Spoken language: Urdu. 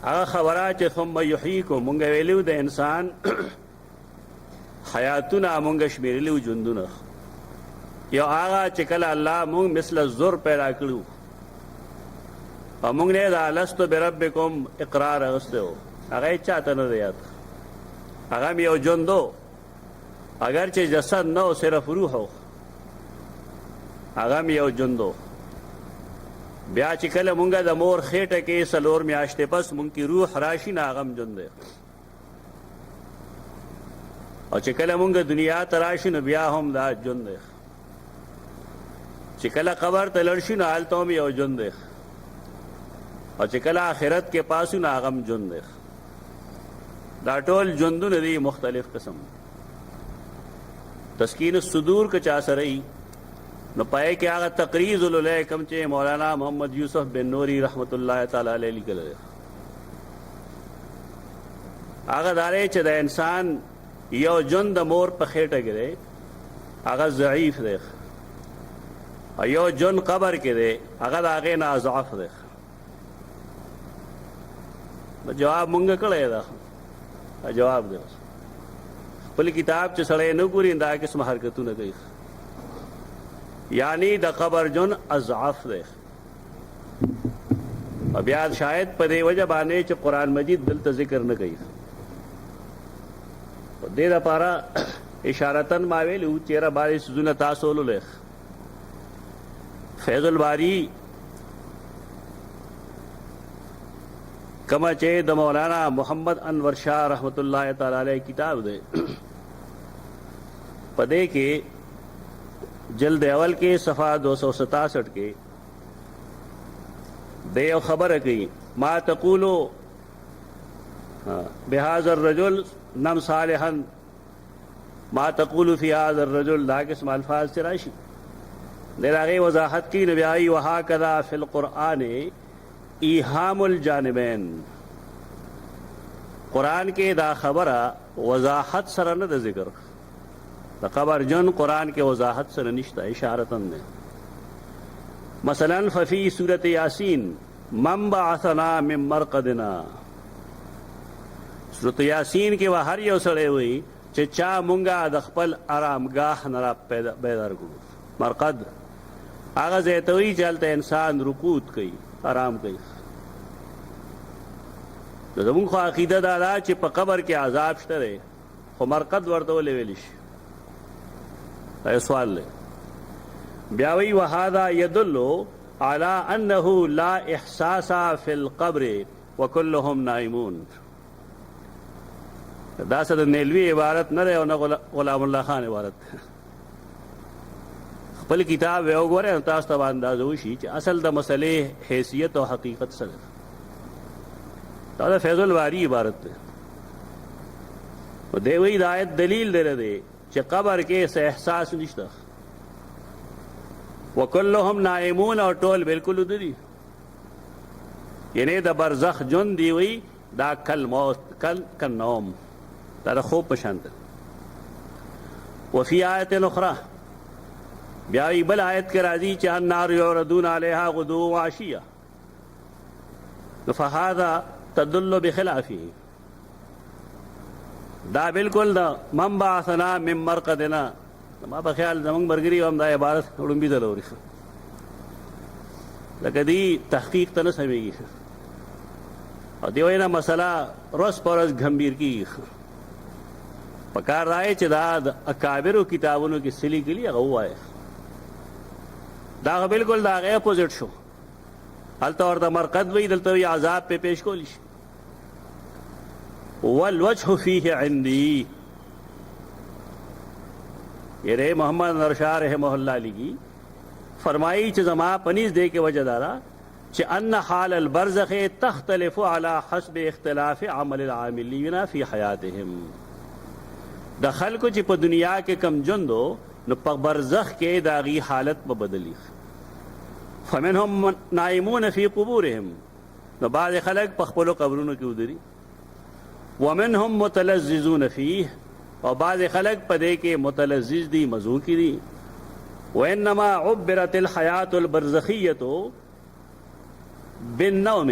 هغه خبره چې ثم یحییکم مونږ ویلو د انسان حیاتونه مونږ شمیرلو ژوندونه یو هغه چې کله الله مونږ مثل الزر پیدا کړو او مونږ نه دا لستو بربکم اقرار اغسته هغه چاته نه دی یاد هغه یو ژوندو اگر چې جسد نه صرف روح هو هغه یو ژوندو بیا چې کله مونږه د مور خېټه کې سلور میاشتې پس مونږ کی روح راشي نه هغه ژوند دی او چې کله مونږ دنیا ته راشي نو بیا هم دا ژوند دی چې کله قبر ته لړ شي نو هلته هم یو ژوند دی او چې کله آخرت کې پاسو نو هغه هم ژوند دی دا ټول ژوندونه دي مختلف قسم تسکین الصدور که چا سره ای نو پائے کہ آغا تقریز العلیکم چے مولانا محمد یوسف بن نوری رحمت اللہ تعالی علیہ لکل ہے آغا دارے چے دا انسان یو جن دا مور پا خیٹا گرے آغا ضعیف دیکھ اور یو جن قبر کے دے آغا دا آغے نا ضعف دیکھ جواب منگا کڑے دا جواب دے پلی کتاب چے سڑے نو گوری اندہ کس محرکتو نہ گئی یعنی د قبر جن اضعف دے اب یاد شاید پدے وجہ بانے چ قرآن مجید دلتا ذکر نہ گئی دے دا پارا اشارتن ماویلو چیرہ باری سزون تاسولو لے فیض الباری کما چے دا مولانا محمد انور شاہ رحمت اللہ تعالی علیہ کتاب دے پدے کے جلد اول کے صفحہ 267 کے دے خبر کی ما تقولو بهذا الرجل نم صالحا ما تقولو فی هذا الرجل دا قسم الفاظ سے راشی دے لاغی وضاحت کی نبی آئی وہاکذا فی القرآن ایہام الجانبین قرآن کے دا خبرہ وضاحت سرند ذکر دا قبر جن قرآن کے وضاحت سے نشتہ اشارتن دے مثلا ففی سورت یاسین من بعثنا من مرقدنا سورت یاسین کے وہ ہر یو سڑے ہوئی چا منگا دخپل آرامگاہ نرا بیدار کرو مرقد آغا زیتوئی چلتا انسان رکوت کئی آرام کئی زمون خو عقیدہ دادا چی پا قبر کے عذاب شترے خو مرقد ورطو لے ویلش سوال لے بیاوی وهذا يدل على انه لا احساس في القبر وكلهم نائمون دا سد نیلوی عبارت نہ رہے اور غلام اللہ خان عبارت خپل کتاب ویو گورے تاسو ته انداز وشي چې اصل د مسئلے حیثیت او حقیقت سره دا فیض الباری عبارت ده و دیوی آیت دلیل دے رہے کہ قبر کے سے احساس نشتا وکلہم نائمون اور ٹول بالکل ادری یعنی دا برزخ جن دی ہوئی دا کل موت کل نوم دا خوب پشانت وفی آیت اخرى بیاوی بل آیت کے راضی چاہن نار یعرضون علیہا غدو و عشیہ فہذا تدل بخلافی دا بالکل دا من بعثنا من مرقدنا ما بخیال زمان برگری وام دا عبارت اڑن بھی دلوری لکہ دی تحقیق تا نسمے گی اور دیوئینا مسئلہ روز پرز گھمبیر کی پکار رائے چھ دا اکابر و کتابونو کی سلی کے لیے غو آئے دا بالکل دا غیر اپوزٹ شو حالتا اور دا مرقد وی دلتا وی عذاب پہ پیش کو لیش والوجہ فیہ عندی یہ رہے محمد نرشاہ رحمہ اللہ لگی فرمائی چھ زما پنیز دے کے وجہ دارا چھ ان حال البرزخ تختلف على حسب اختلاف عمل العاملین فی حیاتهم دخل کو چھ پا دنیا کے کم جندو نو پا برزخ کے داغی حالت بدلی فمنهم نائمون فی قبورهم نو بعض خلق پخپلو قبرونو کی ادری ومنهم متلذذون فیہ اور بعض خلق پدے کے متلذذ دی مزو کی دی وانما عبرت الحیات البرزخیت بالنوم